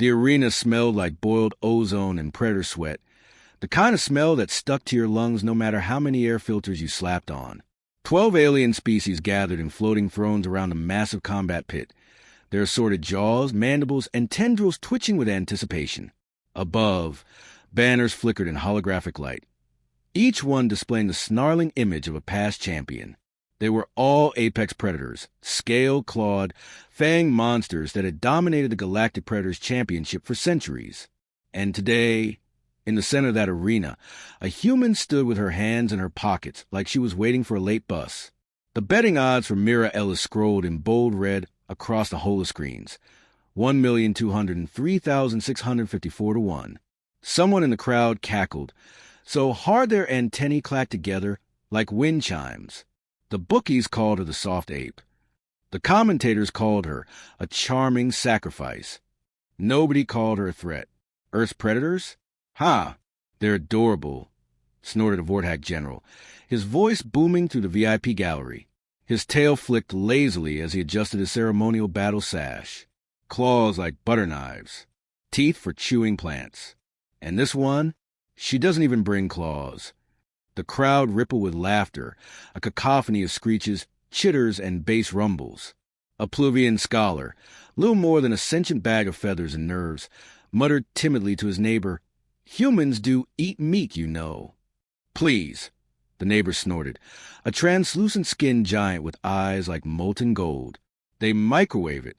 The arena smelled like boiled ozone and predator sweat, the kind of smell that stuck to your lungs no matter how many air filters you slapped on. 12 alien species gathered in floating thrones around a massive combat pit, their assorted jaws, mandibles, and tendrils twitching with anticipation. Above, banners flickered in holographic light, each one displaying the snarling image of a past champion. They were all apex predators, scale-clawed, fanged monsters that had dominated the Galactic Predators Championship for centuries. And today, in the center of that arena, a human stood with her hands in her pockets like she was waiting for a late bus. The betting odds for Mira Ellis scrolled in bold red across the holoscreens, 1,203,654 to 1. Someone in the crowd cackled, so hard their antennae clacked together like wind chimes. The bookies called her the soft ape. The commentators called her a charming sacrifice. Nobody called her a threat. Earth's predators? Ha! They're adorable, snorted a Vortak general, his voice booming through the VIP gallery. His tail flicked lazily as he adjusted his ceremonial battle sash. Claws like butter knives. Teeth for chewing plants. And this one? She doesn't even bring claws. The crowd rippled with laughter, a cacophony of screeches, chitters, and bass rumbles. A Pluvian scholar, little more than a sentient bag of feathers and nerves, muttered timidly to his neighbor, "Humans do eat meat, you know." "Please," the neighbor snorted, a translucent-skinned giant with eyes like molten gold. "They microwave it."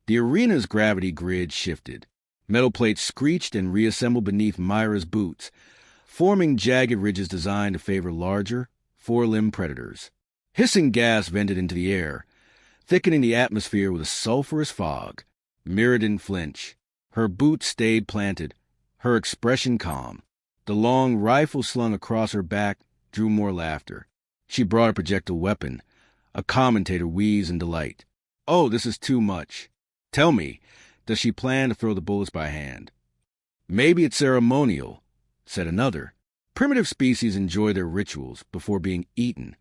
The arena's gravity grid shifted. Metal plates screeched and reassembled beneath Myra's boots, forming jagged ridges designed to favor larger, four-limbed predators. Hissing gas vented into the air, thickening the atmosphere with a sulphurous fog. Mira didn't flinch. Her boots stayed planted, her expression calm. The long rifle slung across her back drew more laughter. She brought a projectile weapon. A commentator wheezed in delight. "Oh, this is too much. Tell me, does she plan to throw the bullets by hand?" "Maybe it's ceremonial," said another. "Primitive species enjoy their rituals before being eaten."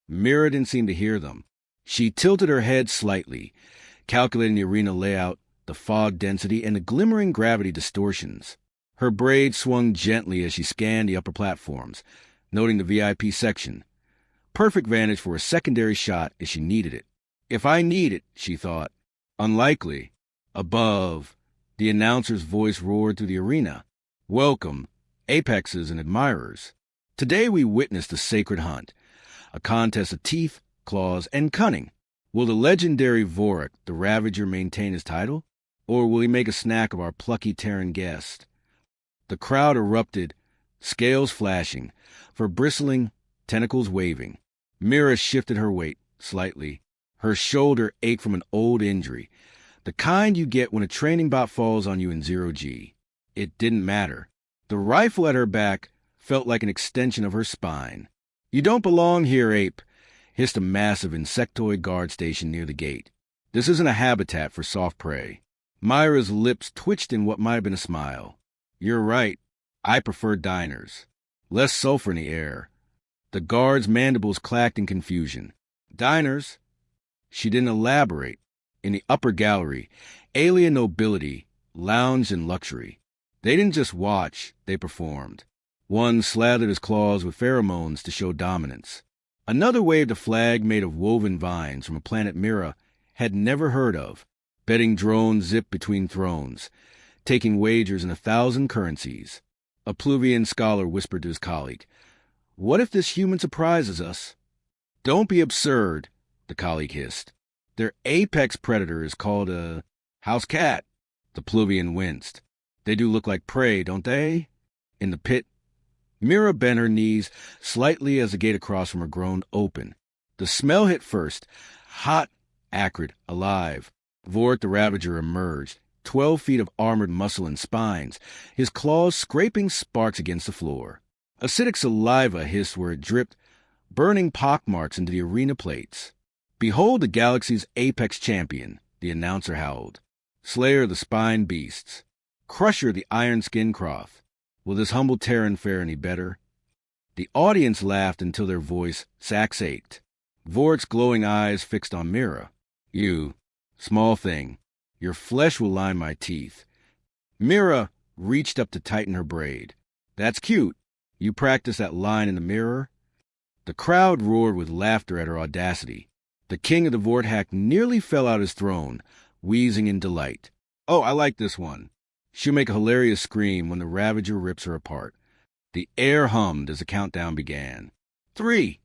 Mira didn't seem to hear them. She tilted her head slightly, calculating the arena layout, the fog density, and the glimmering gravity distortions. Her braid swung gently as she scanned the upper platforms, noting the VIP section. Perfect vantage for a secondary shot if she needed it. "If I need it," she thought. Unlikely. Above, the announcer's voice roared through the arena. "Welcome, apexes and admirers. Today we witnessed the sacred hunt, a contest of teeth, claws, and cunning. Will the legendary Vorak, the Ravager, maintain his title? Or will he make a snack of our plucky Terran guest?" The crowd erupted, scales flashing, fur bristling, tentacles waving. Mira shifted her weight, slightly. Her shoulder ached from an old injury, the kind you get when a training bot falls on you in zero-G. It didn't matter. The rifle at her back felt like an extension of her spine. "You don't belong here, ape," hissed a massive insectoid guard stationed near the gate. "This isn't a habitat for soft prey." Myra's lips twitched in what might have been a smile. "You're right. I prefer diners. Less sulfur in the air." The guard's mandibles clacked in confusion. "Diners?" She didn't elaborate. In the upper gallery, alien nobility lounged in luxury. They didn't just watch, they performed. One slathered his claws with pheromones to show dominance. Another waved a flag made of woven vines from a planet Mira had never heard of. Betting drones zipped between thrones, taking wagers in 1,000 currencies. A Pluvian scholar whispered to his colleague, "What if this human surprises us?" "Don't be absurd," the colleague hissed. "Their apex predator is called a house cat." The Pluvian winced. "They do look like prey, don't they?" In the pit, Mira bent her knees slightly as the gate across from her groaned open. The smell hit first, hot, acrid, alive. Vorak the Ravager emerged, 12 feet of armored muscle and spines, his claws scraping sparks against the floor. Acidic saliva hissed where it dripped, burning pockmarks into the arena plates. "Behold the galaxy's apex champion," the announcer howled. "Slayer of the spine beasts. Crusher of the iron skin Croth. Will this humble Terran fare any better?" The audience laughed until their voice sax ached. Vorak's glowing eyes fixed on Mira. "You, small thing, your flesh will line my teeth. Mira reached up to tighten her braid. That's cute. You practice that line in the mirror? The crowd roared with laughter at her audacity. The king of the Vorthack nearly fell out his throne, wheezing in delight. Oh, I like this one. She'll make a hilarious scream when the Ravager rips her apart. The air hummed as the countdown began. 3.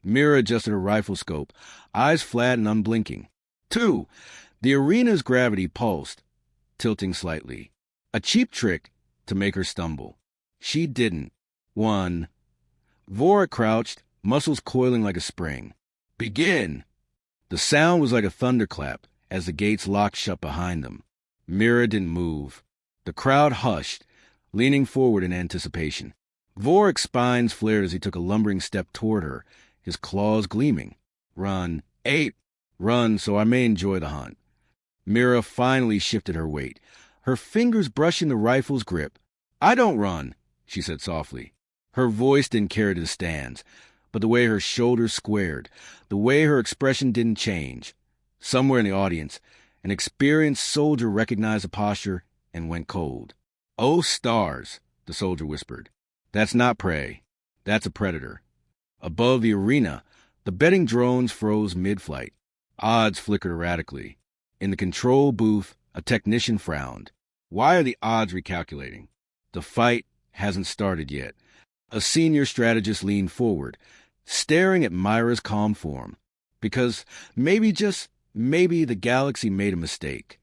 Mira adjusted her rifle scope, eyes flat and unblinking. 2. The arena's gravity pulsed, tilting slightly. A cheap trick to make her stumble. She didn't. 1. Vorik crouched, muscles coiling like a spring. Begin! The sound was like a thunderclap as the gates locked shut behind them. Mira didn't move. The crowd hushed, leaning forward in anticipation. Vorik's spines flared as he took a lumbering step toward her, his claws gleaming. Run, ape! Run so I may enjoy the hunt. Mira finally shifted her weight, her fingers brushing the rifle's grip. I don't run, she said softly. Her voice didn't carry to the stands, but the way her shoulders squared, the way her expression didn't change. Somewhere in the audience, an experienced soldier recognized the posture and went cold. Oh, stars, the soldier whispered. That's not prey. That's a predator. Above the arena, the betting drones froze mid-flight. Odds flickered erratically. In the control booth, a technician frowned. Why are the odds recalculating? The fight hasn't started yet. A senior strategist leaned forward, staring at Myra's calm form. Because maybe, just maybe, the galaxy made a mistake.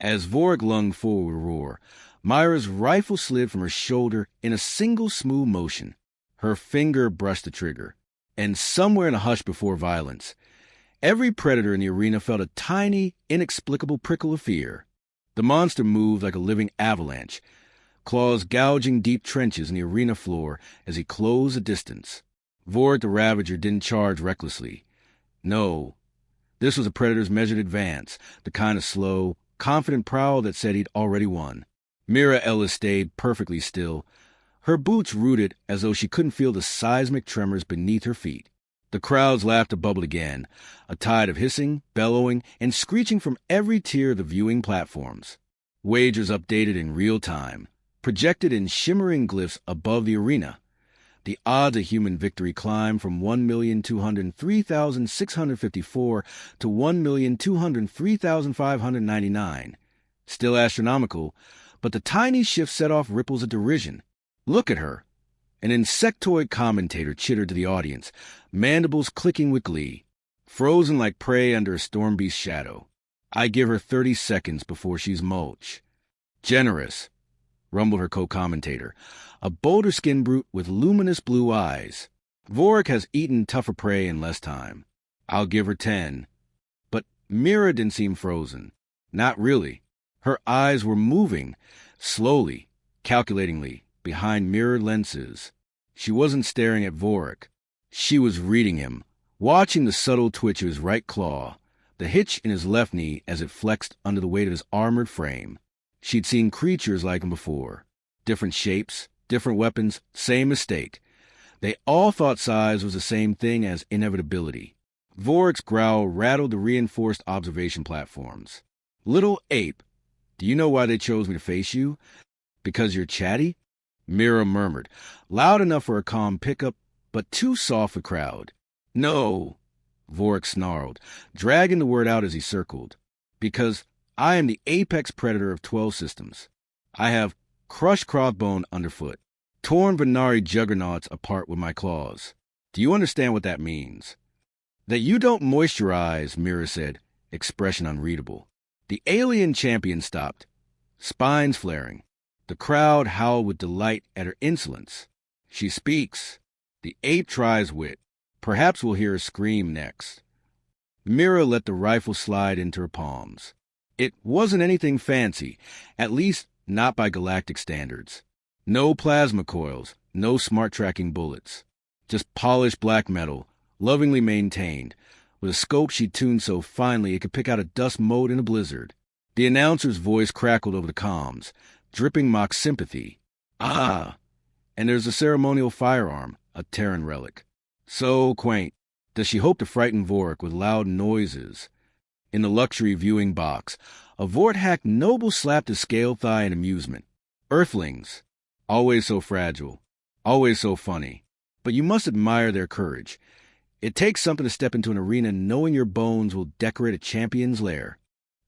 As Vorik lunged forward with a roar, Myra's rifle slid from her shoulder in a single smooth motion. Her finger brushed the trigger. And somewhere in a hush before violence, every predator in the arena felt a tiny, inexplicable prickle of fear. The monster moved like a living avalanche, claws gouging deep trenches in the arena floor as he closed the distance. Vorik the Ravager didn't charge recklessly. No, this was a predator's measured advance, the kind of slow, confident prowl that said he'd already won. Mira Ellis stayed perfectly still, her boots rooted as though she couldn't feel the seismic tremors beneath her feet. The crowd's laughter bubbled again, a tide of hissing, bellowing, and screeching from every tier of the viewing platforms. Wagers updated in real time, projected in shimmering glyphs above the arena. The odds of human victory climbed from 1,203,654 to 1,203,599. Still astronomical, but the tiny shift set off ripples of derision. Look at her. An insectoid commentator chittered to the audience, mandibles clicking with glee. Frozen like prey under a storm beast's shadow. I give her 30 seconds before she's mulch. Generous, rumbled her co-commentator, a bolder-skinned brute with luminous blue eyes. Vorik has eaten tougher prey in less time. I'll give her 10. But Mira didn't seem frozen. Not really. Her eyes were moving, slowly, calculatingly, behind mirrored lenses. She wasn't staring at Vorik. She was reading him, watching the subtle twitch of his right claw, the hitch in his left knee as it flexed under the weight of his armored frame. She'd seen creatures like him before. Different shapes, different weapons, same mistake. They all thought size was the same thing as inevitability. Vorik's growl rattled the reinforced observation platforms. Little ape, do you know why they chose me to face you? Because you're chatty? Mira murmured, loud enough for a calm pickup, but too soft for crowd. No, Vorik snarled, dragging the word out as he circled. Because I am the apex predator of 12 systems. I have crushed Crossbone underfoot, torn Venari juggernauts apart with my claws. Do you understand what that means? That you don't moisturize, Mira said, expression unreadable. The alien champion stopped, spines flaring. The crowd howled with delight at her insolence. She speaks. The ape tries wit. Perhaps we'll hear her scream next. Mira let the rifle slide into her palms. It wasn't anything fancy, at least not by galactic standards. No plasma coils, no smart tracking bullets. Just polished black metal, lovingly maintained, with a scope she tuned so finely it could pick out a dust mote in a blizzard. The announcer's voice crackled over the comms, dripping mock sympathy. Ah! And there's a ceremonial firearm, a Terran relic. So quaint. Does she hope to frighten Vorik with loud noises? In the luxury viewing box, a Vorthack noble slapped his scaled thigh in amusement. Earthlings, always so fragile, always so funny. But you must admire their courage. It takes something to step into an arena knowing your bones will decorate a champion's lair.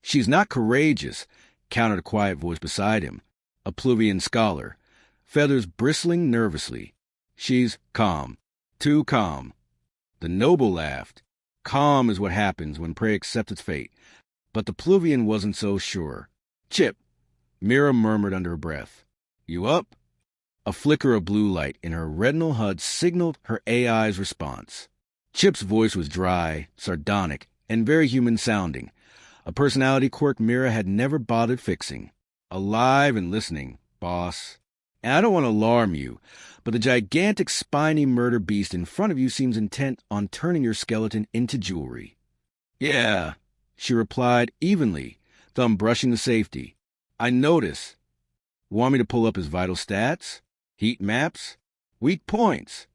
She's not courageous, countered a quiet voice beside him, a Pluvian scholar, feathers bristling nervously. She's calm, too calm. The noble laughed. Calm is what happens when prey accepts its fate. But the Pluvian wasn't so sure. Chip, Mira murmured under her breath. You up? A flicker of blue light in her retinal HUD signaled her AI's response. Chip's voice was dry, sardonic, and very human-sounding, a personality quirk Mira had never bothered fixing. Alive and listening, boss. And I don't want to alarm you, but the gigantic spiny murder beast in front of you seems intent on turning your skeleton into jewelry. Yeah, she replied evenly, thumb brushing the safety. I notice. Want me to pull up his vital stats? Heat maps? Weak points?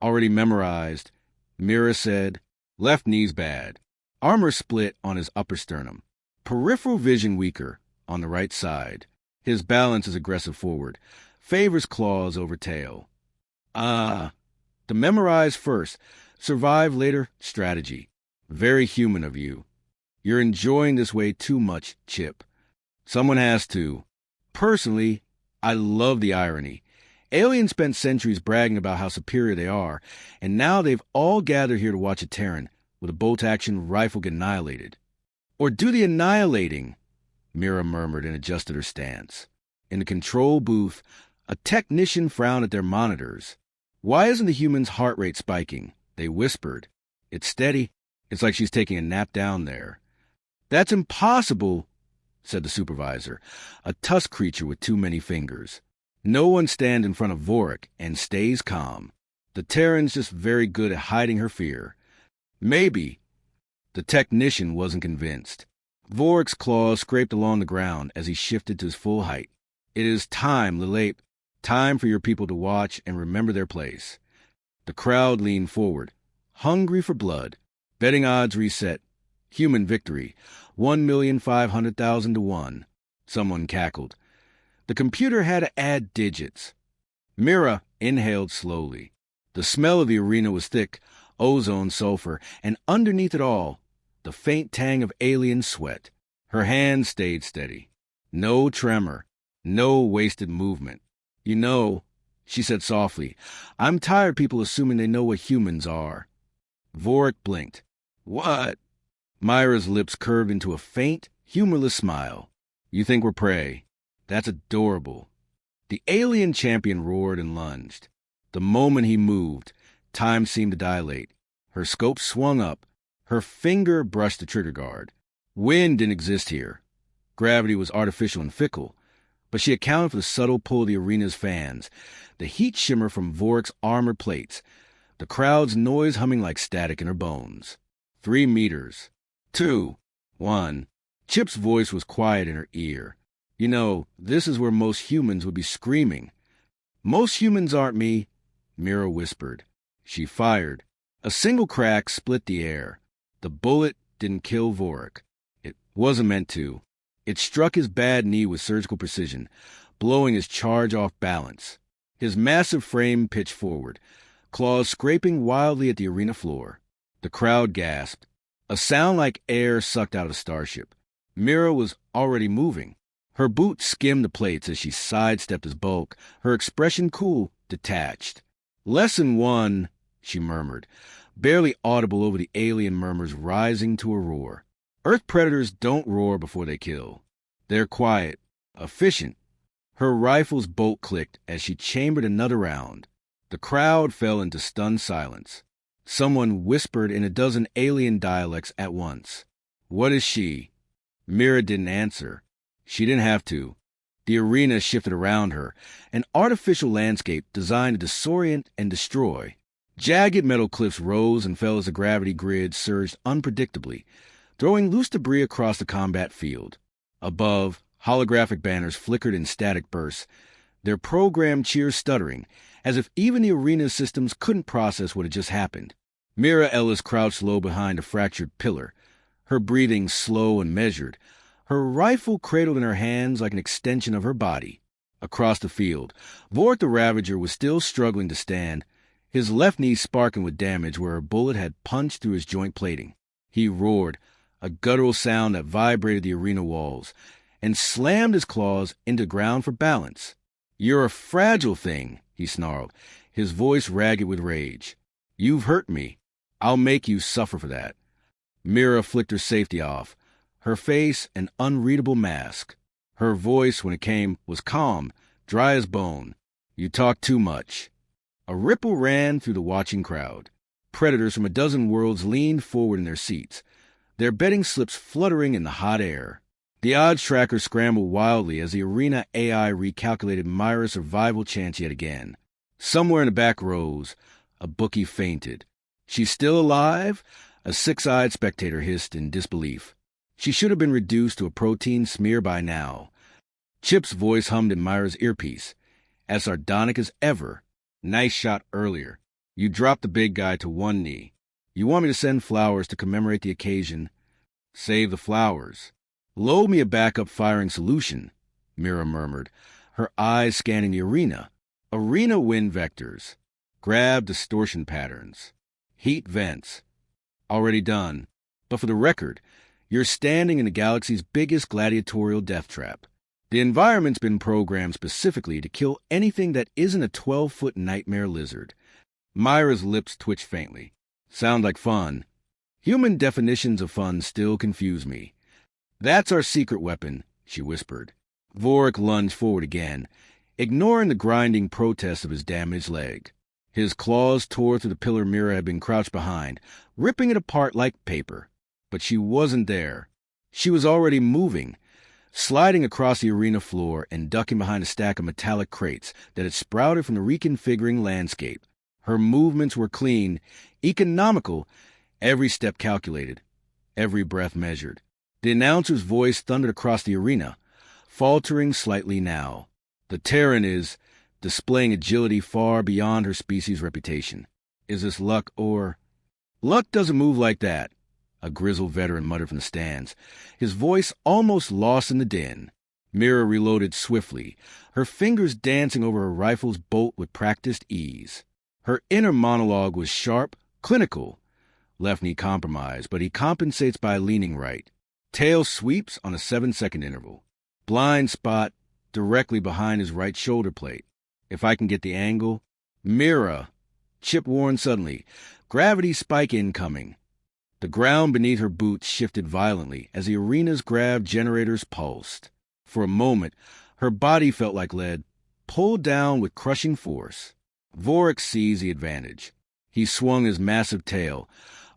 Already memorized. Mira said, left knee's bad. Armor split on his upper sternum. Peripheral vision weaker on the right side. His balance is aggressive forward. Favors claws over tail. To memorize first, survive later strategy. Very human of you. You're enjoying this way too much, Chip. Someone has to. Personally, I love the irony. Aliens spent centuries bragging about how superior they are, and now they've all gathered here to watch a Terran with a bolt-action rifle get annihilated. Or do the annihilating, Mira murmured and adjusted her stance. In the control booth, a technician frowned at their monitors. Why isn't the human's heart rate spiking? They whispered. It's steady. It's like she's taking a nap down there. That's impossible, said the supervisor, a tusk creature with too many fingers. No one stands in front of Vorik and stays calm. The Terran's just very good at hiding her fear. Maybe. The technician wasn't convinced. Vorik's claws scraped along the ground as he shifted to his full height. It is time, Lilape. Time for your people to watch and remember their place. The crowd leaned forward, hungry for blood. Betting odds reset. Human victory. 1,500,000 to 1. Someone cackled. The computer had to add digits. Mira inhaled slowly. The smell of the arena was thick, ozone sulfur, and underneath it all, the faint tang of alien sweat. Her hand stayed steady. No tremor. No wasted movement. You know, she said softly, I'm tired of people assuming they know what humans are. Vorik blinked. What? Myra's lips curved into a faint, humorless smile. You think we're prey? That's adorable. The alien champion roared and lunged. The moment he moved, time seemed to dilate. Her scope swung up. Her finger brushed the trigger guard. Wind didn't exist here. Gravity was artificial and fickle, but she accounted for the subtle pull of the arena's fans, the heat shimmer from Vorik's armored plates, the crowd's noise humming like static in her bones. 3 meters. 2. 1. Chip's voice was quiet in her ear. You know, this is where most humans would be screaming. Most humans aren't me, Mira whispered. She fired. A single crack split the air. The bullet didn't kill Vorik. It wasn't meant to. It struck his bad knee with surgical precision, blowing his charge off balance. His massive frame pitched forward, claws scraping wildly at the arena floor. The crowd gasped. A sound like air sucked out of a starship. Mira was already moving. Her boot skimmed the plates as she sidestepped his bulk, her expression cool, detached. Lesson 1, she murmured, barely audible over the alien murmurs rising to a roar. Earth predators don't roar before they kill. They're quiet, efficient. Her rifle's bolt clicked as she chambered another round. The crowd fell into stunned silence. Someone whispered in a dozen alien dialects at once. What is she? Mira didn't answer. She didn't have to. The arena shifted around her, an artificial landscape designed to disorient and destroy. Jagged metal cliffs rose and fell as the gravity grid surged unpredictably, throwing loose debris across the combat field. Above, holographic banners flickered in static bursts, their programmed cheers stuttering, as if even the arena's systems couldn't process what had just happened. Mira Ellis crouched low behind a fractured pillar, her breathing slow and measured, her rifle cradled in her hands like an extension of her body. Across the field, Vorik the Ravager was still struggling to stand, his left knee sparking with damage where a bullet had punched through his joint plating. He roared, a guttural sound that vibrated the arena walls, and slammed his claws into the ground for balance. "You're a fragile thing," he snarled, his voice ragged with rage. "You've hurt me. I'll make you suffer for that." Mira flicked her safety off, her face an unreadable mask. Her voice, when it came, was calm, dry as bone. "You talk too much." A ripple ran through the watching crowd. Predators from a dozen worlds leaned forward in their seats, their betting slips fluttering in the hot air. The odds tracker scrambled wildly as the arena AI recalculated Myra's survival chance yet again. Somewhere in the back rows, a bookie fainted. "She's still alive?" A six-eyed spectator hissed in disbelief. "She should have been reduced to a protein smear by now." Chip's voice hummed in Myra's earpiece, as sardonic as ever. "Nice shot earlier. You dropped the big guy to one knee. You want me to send flowers to commemorate the occasion? Save the flowers. Load me a backup firing solution," Mira murmured, her eyes scanning the arena. Arena wind vectors. Grab distortion patterns. Heat vents. Already done. But for the record, you're standing in the galaxy's biggest gladiatorial death trap. The environment's been programmed specifically to kill anything that isn't a 12-foot nightmare lizard. Myra's lips twitched faintly. "Sound like fun. Human definitions of fun still confuse me." "That's our secret weapon," she whispered. Vorik lunged forward again, ignoring the grinding protest of his damaged leg. His claws tore through the pillar Mira had been crouched behind, ripping it apart like paper. But she wasn't there. She was already moving, sliding across the arena floor and ducking behind a stack of metallic crates that had sprouted from the reconfiguring landscape. Her movements were clean, economical, every step calculated, every breath measured. The announcer's voice thundered across the arena, faltering slightly now. "The Terran is displaying agility far beyond her species' reputation. Is this luck or—" "Luck doesn't move like that," a grizzled veteran muttered from the stands, his voice almost lost in the din. Mira reloaded swiftly, her fingers dancing over her rifle's bolt with practiced ease. Her inner monologue was sharp, clinical. Left knee compromised, but he compensates by leaning right. Tail sweeps on a 7-second interval. Blind spot directly behind his right shoulder plate. If I can get the angle. "Mira!" Chip warned suddenly. "Gravity spike incoming." The ground beneath her boots shifted violently as the arena's grav generators pulsed. For a moment, her body felt like lead, pulled down with crushing force. Vorik seized the advantage. He swung his massive tail,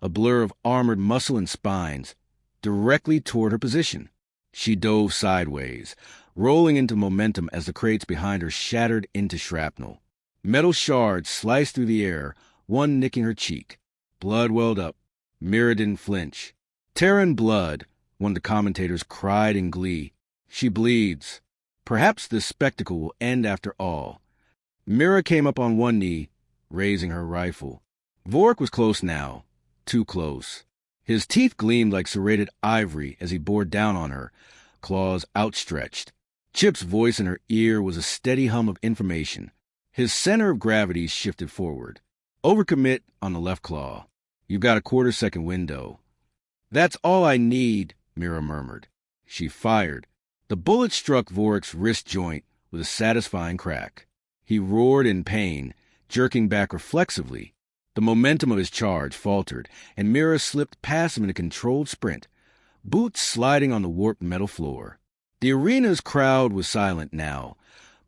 a blur of armored muscle and spines, directly toward her position. She dove sideways, rolling into momentum as the crates behind her shattered into shrapnel. Metal shards sliced through the air, one nicking her cheek. Blood welled up. Mira didn't flinch. "Terran blood," one of the commentators cried in glee. "She bleeds. Perhaps this spectacle will end after all." Mira came up on one knee, raising her rifle. Vorik was close now. Too close. His teeth gleamed like serrated ivory as he bore down on her, claws outstretched. Chip's voice in her ear was a steady hum of information. His center of gravity shifted forward. "Overcommit on the left claw. You've got a quarter-second window." "That's all I need," Mira murmured. She fired. The bullet struck Vorik's wrist joint with a satisfying crack. He roared in pain, jerking back reflexively. The momentum of his charge faltered, and Mira slipped past him in a controlled sprint, boots sliding on the warped metal floor. The arena's crowd was silent now,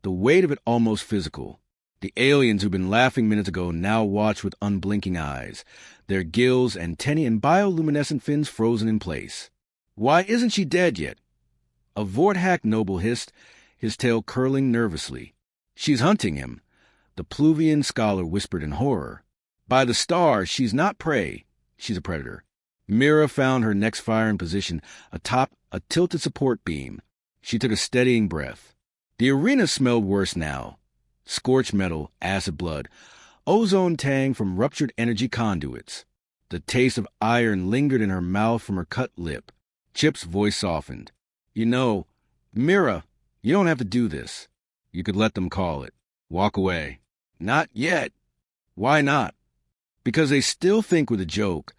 the weight of it almost physical. The aliens who'd been laughing minutes ago now watched with unblinking eyes, their gills, antennae, and bioluminescent fins frozen in place. "Why isn't she dead yet?" A Vorthak noble hissed, his tail curling nervously. "She's hunting him," the Pluvian scholar whispered in horror. "By the stars, she's not prey. She's a predator." Mira found her next firing position atop a tilted support beam. She took a steadying breath. The arena smelled worse now. Scorched metal, acid blood, ozone tang from ruptured energy conduits. The taste of iron lingered in her mouth from her cut lip. Chip's voice softened. You know, Mira, you don't have to do this. You could let them call it. Walk away. Not yet. Why not? Because they still think we're a joke,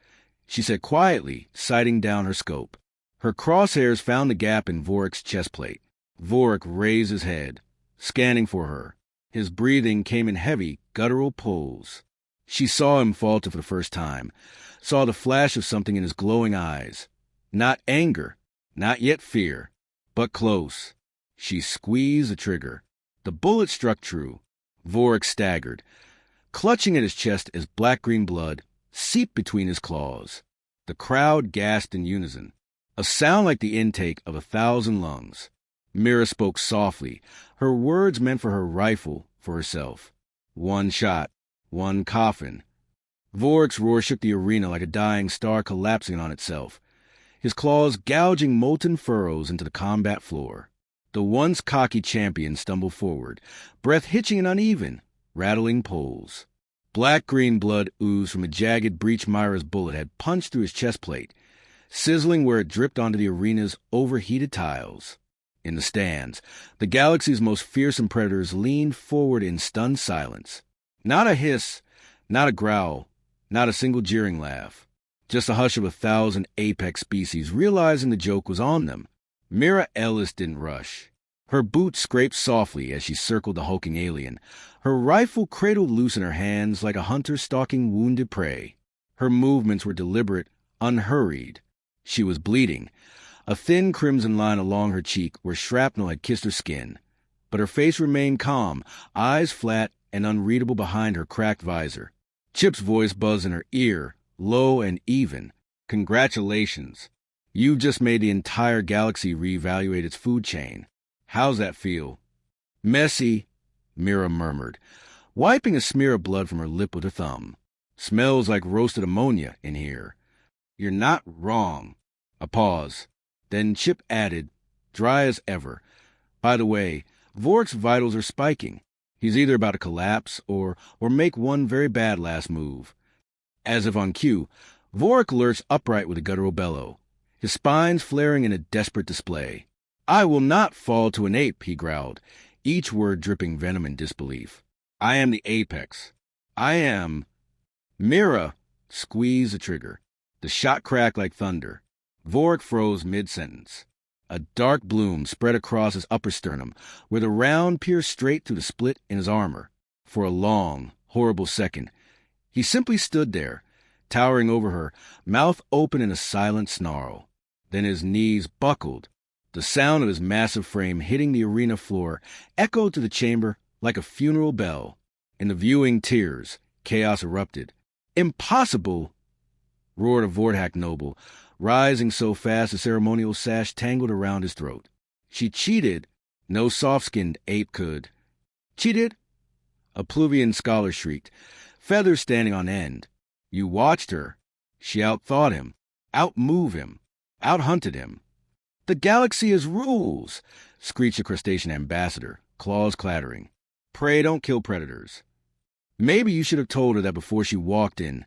she said quietly, sighting down her scope. Her crosshairs found the gap in Vorik's chest plate. Vorik raised his head, scanning for her. His breathing came in heavy, guttural pulls. She saw him falter for the first time, saw the flash of something in his glowing eyes. Not anger, not yet fear, but close. She squeezed the trigger. The bullet struck true. Vorik staggered, clutching at his chest as black-green blood seeped between his claws. The crowd gasped in unison, a sound like the intake of 1,000 lungs. Mira spoke softly, her words meant for her rifle, for herself. One shot, one coffin. Vorik's roar shook the arena like a dying star collapsing on itself, his claws gouging molten furrows into the combat floor. The once cocky champion stumbled forward, breath hitching and uneven, rattling pulls. Black-green blood oozed from a jagged breach Myra's bullet had punched through his chest plate, sizzling where it dripped onto the arena's overheated tiles. In the stands, the galaxy's most fearsome predators leaned forward in stunned silence. Not a hiss, not a growl, not a single jeering laugh. Just a hush of 1,000 apex species realizing the joke was on them. Mira Ellis didn't rush. Her boots scraped softly as she circled the hulking alien, her rifle cradled loose in her hands like a hunter stalking wounded prey. Her movements were deliberate, unhurried. She was bleeding, a thin crimson line along her cheek where shrapnel had kissed her skin. But her face remained calm, eyes flat and unreadable behind her cracked visor. Chip's voice buzzed in her ear, low and even. Congratulations. You've just made the entire galaxy reevaluate its food chain. How's that feel? Messy, Mira murmured, wiping a smear of blood from her lip with her thumb. Smells like roasted ammonia in here. You're not wrong. A pause. Then Chip added, dry as ever. By the way, Vorik's vitals are spiking. He's either about to collapse or make one very bad last move. As if on cue, Vorik lurched upright with a guttural bellow, his spines flaring in a desperate display. I will not fall to an ape, he growled, each word dripping venom and disbelief. I am the apex. I am... Mira squeezed the trigger. The shot cracked like thunder. Vorik froze mid-sentence. A dark bloom spread across his upper sternum, where the round pierced straight through the split in his armor. For a long, horrible second, he simply stood there, towering over her, mouth open in a silent snarl. Then his knees buckled. The sound of his massive frame hitting the arena floor echoed through the chamber like a funeral bell. In the viewing tiers, chaos erupted. Impossible! Roared a Vordak noble, rising so fast the ceremonial sash tangled around his throat. She cheated. No soft-skinned ape could. Cheated? A Pluvian scholar shrieked, feathers standing on end. You watched her. She outthought him, outmoved him, outhunted him. The galaxy has rules, screeched the crustacean ambassador, claws clattering. Prey don't kill predators. Maybe you should have told her that before she walked in,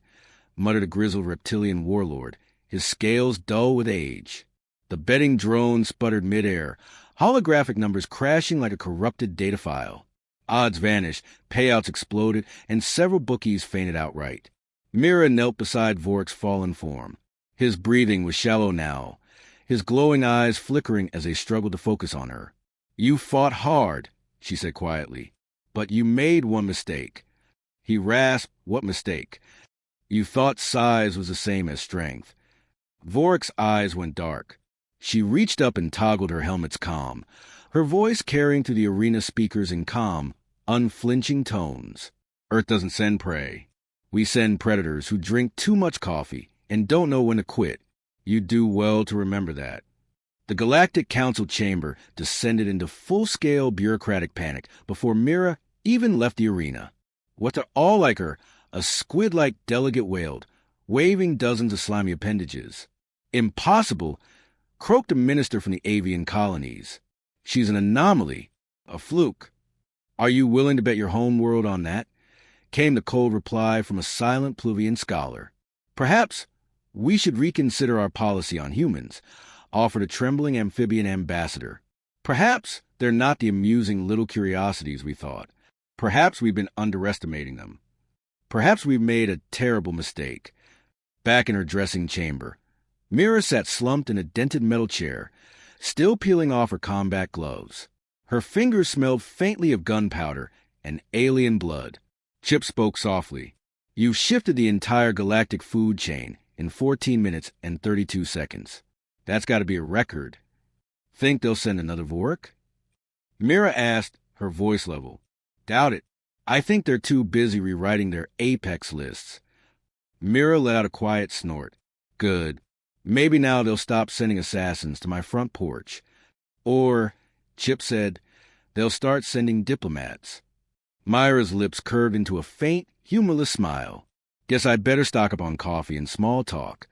muttered a grizzled reptilian warlord, his scales dull with age. The betting drone sputtered midair, holographic numbers crashing like a corrupted data file. Odds vanished, payouts exploded, and several bookies fainted outright. Mira knelt beside Vorik's fallen form. His breathing was shallow now, his glowing eyes flickering as they struggled to focus on her. You fought hard, she said quietly, but you made one mistake. He rasped, what mistake? You thought size was the same as strength. Vorik's eyes went dark. She reached up and toggled her helmet's comm, her voice carrying through the arena speakers in calm, unflinching tones. Earth doesn't send prey. We send predators who drink too much coffee and don't know when to quit. You do well to remember that. The Galactic Council chamber descended into full-scale bureaucratic panic before Mira even left the arena. What they're all like her, a squid-like delegate wailed, waving dozens of slimy appendages. Impossible, croaked a minister from the avian colonies. She's an anomaly, a fluke. Are you willing to bet your home world on that? Came the cold reply from a silent Pluvian scholar. Perhaps we should reconsider our policy on humans, offered a trembling amphibian ambassador. Perhaps they're not the amusing little curiosities we thought. Perhaps we've been underestimating them. Perhaps we've made a terrible mistake. Back in her dressing chamber, Mira sat slumped in a dented metal chair, still peeling off her combat gloves. Her fingers smelled faintly of gunpowder and alien blood. Chip spoke softly. "You've shifted the entire galactic food chain in 14 minutes and 32 seconds. That's got to be a record. Think they'll send another Vork?" Mira asked, her voice level. "Doubt it. I think they're too busy rewriting their Apex lists." Mira let out a quiet snort. "Good. Maybe now they'll stop sending assassins to my front porch. Or," Chip said, "they'll start sending diplomats." Myra's lips curved into a faint, humorless smile. "Guess I'd better stock up on coffee and small talk."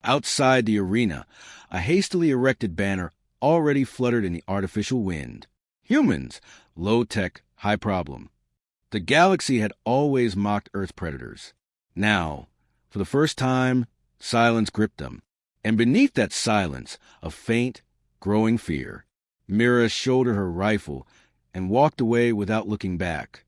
Outside the arena, a hastily erected banner already fluttered in the artificial wind. Humans, low-tech, high problem. The galaxy had always mocked Earth predators. Now, for the first time, silence gripped them. And beneath that silence, a faint, growing fear. Mira shouldered her rifle and walked away without looking back.